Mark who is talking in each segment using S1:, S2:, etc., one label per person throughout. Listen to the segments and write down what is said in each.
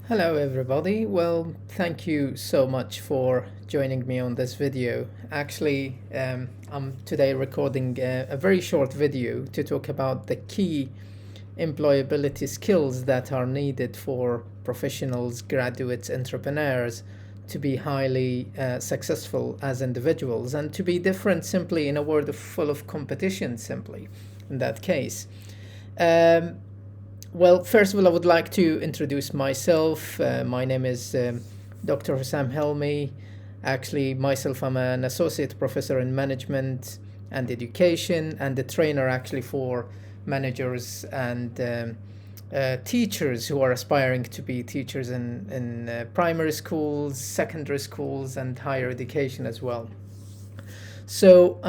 S1: Hello everybody. Well, thank you so much for joining me on this video. Actually, I'm today recording a very short video to talk about the key employability skills that are needed for professionals, graduates, entrepreneurs to be highly successful as individuals and to be different simply in a world full of competition simply in that case. Um, well, first of all, I would like to introduce myself. My name is Dr. Hussam Helmi. Actually, myself, I'm an associate professor in management and education and a trainer actually for managers and teachers who are aspiring to be teachers in primary schools, secondary schools, and higher education as well. So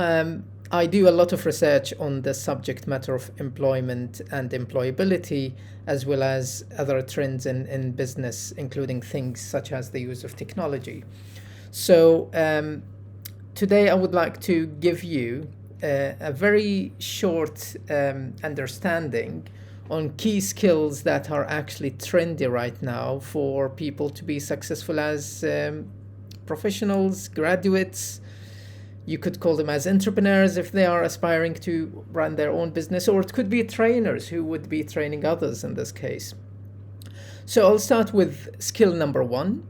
S1: I do a lot of research on the subject matter of employment and employability, as well as other trends in business, including things such as the use of technology. So today I would like to give you a very short understanding on key skills that are actually trendy right now for people to be successful as professionals, graduates. You could call them as entrepreneurs if they are aspiring to run their own business, or it could be trainers who would be training others in this case. So I'll start with skill number one.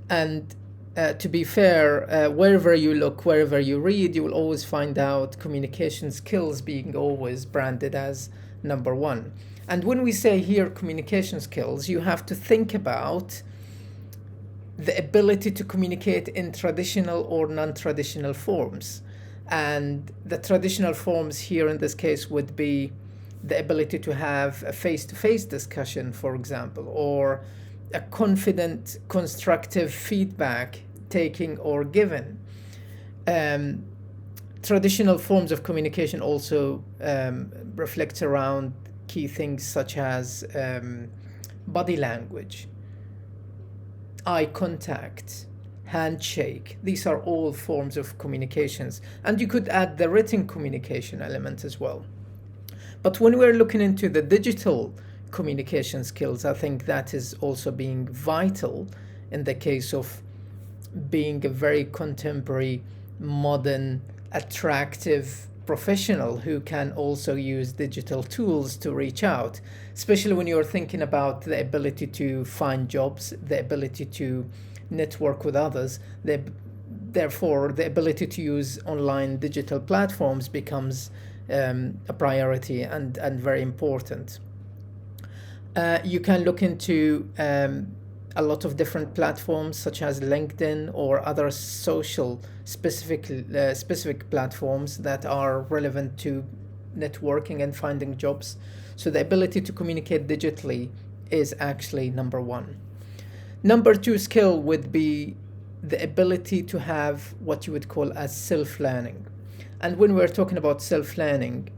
S1: And to be fair, wherever you look, wherever you read, you will always find out communication skills being always branded as number one. And when we say here communication skills, you have to think about the ability to communicate in traditional or non-traditional forms. And the traditional forms here in this case would be the ability to have a face-to-face discussion, for example, or a confident, constructive feedback taking or given. Um, Traditional forms of communication also reflect around key things such as body language, eye contact, handshake. These are all forms of communications. And you could add the written communication element as well. But when we're looking into the digital communication skills, I think that is also being vital in the case of being a very contemporary, modern, attractive professional who can also use digital tools to reach out, especially when you're thinking about the ability to find jobs, the ability to network with others. Therefore, the ability to use online digital platforms becomes a priority and very important. You can look into a lot of different platforms such as LinkedIn or other social specific platforms that are relevant to networking and finding jobs. So the ability to communicate digitally is actually number one. Number two skill would be the ability to have what you would call as self-learning. And when we're talking about self-learning,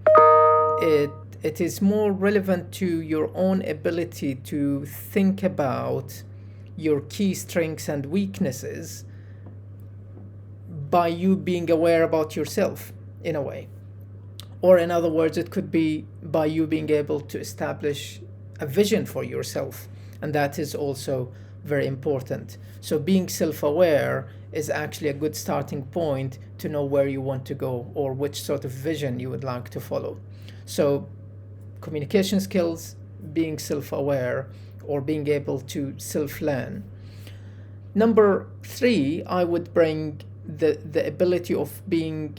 S1: it it is more relevant to your own ability to think about your key strengths and weaknesses by you being aware about yourself in a way. Or, in other words, it could be by you being able to establish a vision for yourself. And that is also very important. So, being self aware is actually a good starting point to know where you want to go or which sort of vision you would like to follow. So, communication skills, being self aware, or being able to self learn. Number three, I would bring the ability of being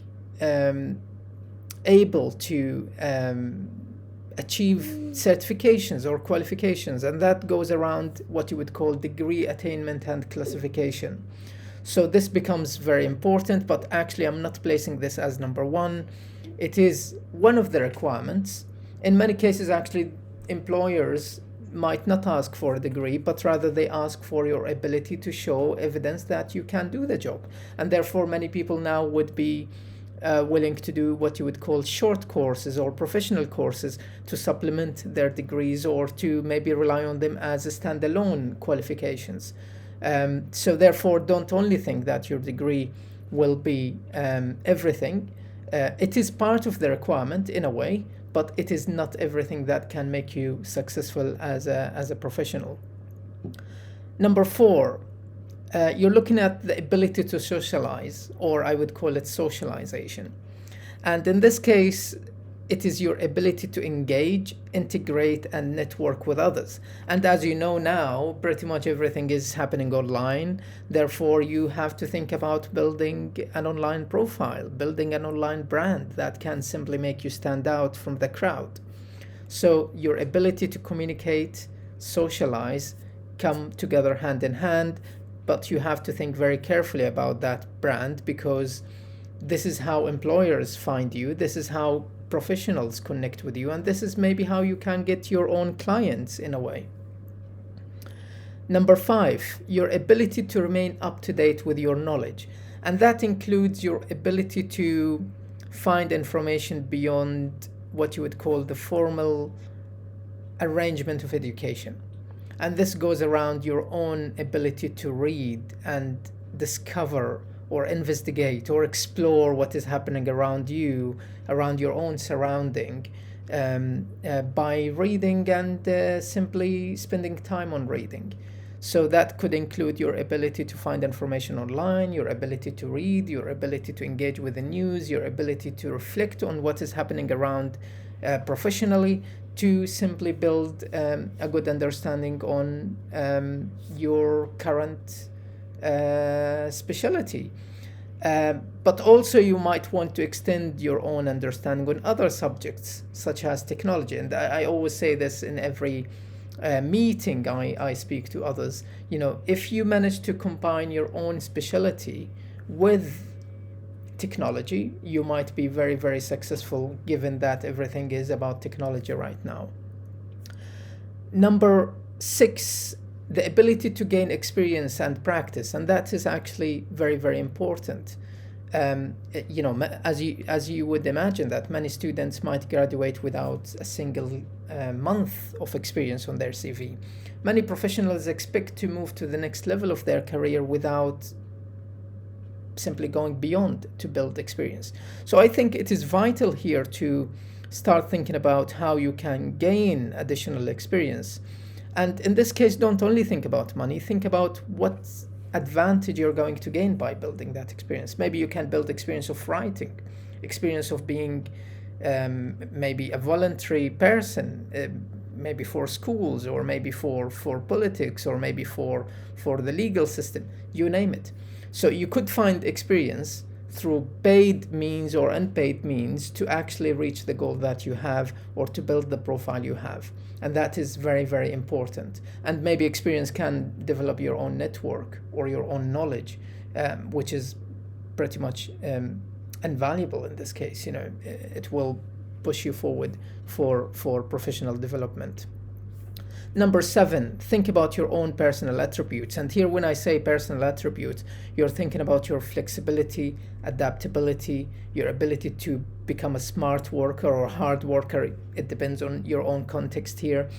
S1: able to achieve certifications or qualifications, and that goes around what you would call degree attainment and classification. So this becomes very important, but actually I'm not placing this as number one. It is one of the requirements. In many cases, actually, employers might not ask for a degree, but rather they ask for your ability to show evidence that you can do the job. And therefore, many people now would be willing to do what you would call short courses or professional courses to supplement their degrees or to maybe rely on them as a standalone qualifications. So therefore, don't only think that your degree will be everything. It is part of the requirement in a way, but it is not everything that can make you successful as a professional. Number four, you're looking at the ability to socialize, or I would call it socialization. And in this case, it is your ability to engage, integrate, and network with others. And as you know now, pretty much everything is happening online. Therefore, you have to think about building an online profile, building an online brand that can simply make you stand out from the crowd. So, your ability to communicate, socialize, come together hand in hand, but you have to think very carefully about that brand, because this is how employers find you, this is how professionals connect with you, and this is maybe how you can get your own clients in a way. Number five, your ability to remain up to date with your knowledge. And that includes your ability to find information beyond what you would call the formal arrangement of education. And this goes around your own ability to read and discover or investigate or explore what is happening around you, around your own surrounding, by reading and simply spending time on reading. So that could include your ability to find information online, your ability to read, your ability to engage with the news, your ability to reflect on what is happening around professionally, to simply build a good understanding on your current specialty. But also you might want to extend your own understanding on other subjects such as technology. And I always say this in every meeting I speak to others. You know, if you manage to combine your own specialty with technology, you might be very, very successful, given that everything is about technology right now. Number six, the ability to gain experience and practice, and that is actually very, very important. As you would imagine, that many students might graduate without a single month of experience on their CV. Many professionals expect to move to the next level of their career without simply going beyond to build experience. So I think it is vital here to start thinking about how you can gain additional experience. And in this case, don't only think about money, think about what advantage you're going to gain by building that experience. Maybe you can build experience of writing, experience of being maybe a voluntary person, maybe for schools, or maybe for politics, or maybe for the legal system, you name it. So you could find experience through paid means or unpaid means to actually reach the goal that you have, or to build the profile you have. And that is very, very important. And maybe experience can develop your own network or your own knowledge, which is pretty much invaluable in this case. You know, it will push you forward for professional development. Number seven, think about your own personal attributes. And here, when I say personal attributes, you're thinking about your flexibility, adaptability, your ability to become a smart worker or hard worker. It depends on your own context here.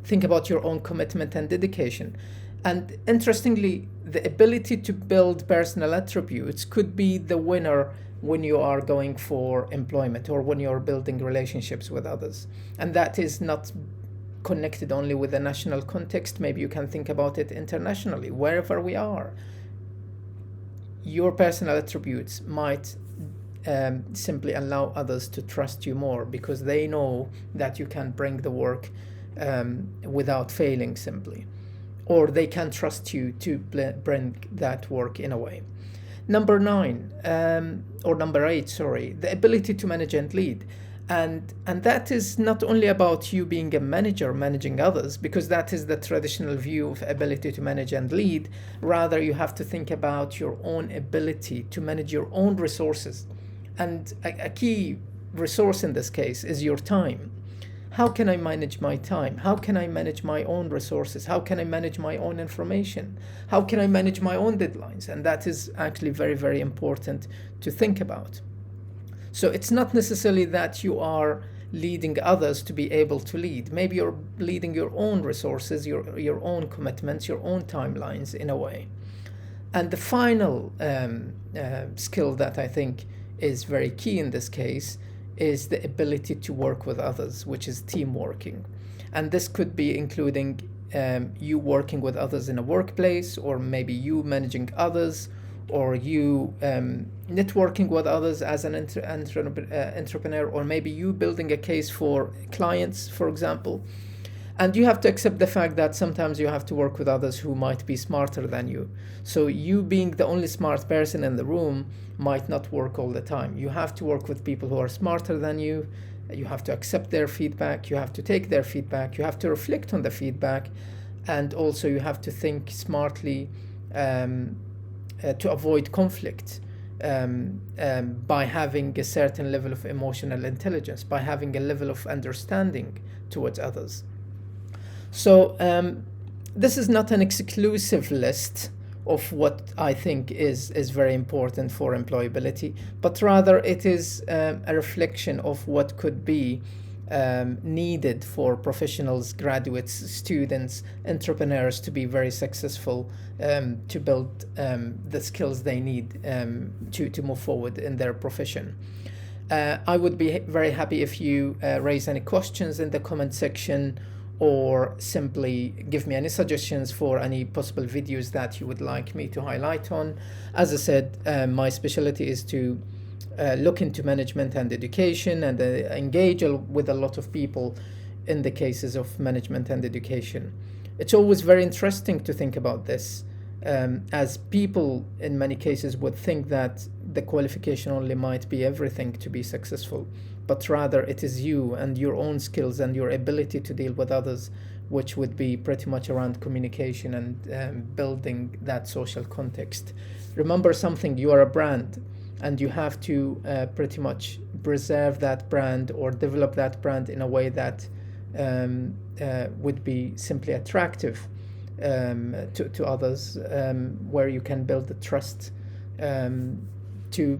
S1: Think about your own commitment and dedication. And interestingly, the ability to build personal attributes could be the winner when you are going for employment, or when you're building relationships with others. And that is not connected only with the national context. Maybe you can think about it internationally, wherever we are. Your personal attributes might simply allow others to trust you more, because they know that you can bring the work without failing simply, or they can trust you to bring that work in a way. Number eight, the ability to manage and lead. And that is not only about you being a manager managing others, because that is the traditional view of ability to manage and lead. Rather, you have to think about your own ability to manage your own resources. And a key resource in this case is your time. How can I manage my time? How can I manage my own resources? How can I manage my own information? How can I manage my own deadlines? And that is actually very, very important to think about. So it's not necessarily that you are leading others to be able to lead. Maybe you're leading your own resources, your own commitments, your own timelines in a way. And the final skill that I think is very key in this case is the ability to work with others, which is team working. And this could be including you working with others in a workplace, or maybe you managing others, or you networking with others as an entrepreneur, or maybe you building a case for clients, for example. And you have to accept the fact that sometimes you have to work with others who might be smarter than you. So you being the only smart person in the room might not work all the time. You have to work with people who are smarter than you. You have to accept their feedback. You have to take their feedback. You have to reflect on the feedback. And also you have to think smartly to avoid conflict, by having a certain level of emotional intelligence, by having a level of understanding towards others. So this is not an exclusive list of what I think is very important for employability, but rather it is a reflection of what could be needed for professionals, graduates, students, entrepreneurs to be very successful, to build the skills they need to move forward in their profession. I would be very happy if you raise any questions in the comment section, or simply give me any suggestions for any possible videos that you would like me to highlight on. As I said, my specialty is to look into management and education, and engage with a lot of people in the cases of management and education. It's always very interesting to think about this, as people in many cases would think that the qualification only might be everything to be successful, but rather it is you and your own skills and your ability to deal with others, which would be pretty much around communication and building that social context. Remember something, you are a brand, and you have to pretty much preserve that brand or develop that brand in a way that would be simply attractive to others, where you can build the trust to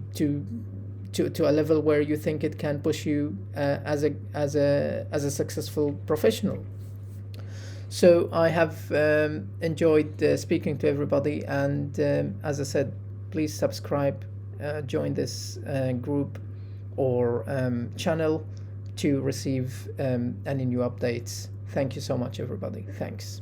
S1: a level where you think it can push you as a successful professional. So I have enjoyed speaking to everybody, and as I said, please subscribe, join this group or channel to receive any new updates. Thank you so much, everybody. Thanks.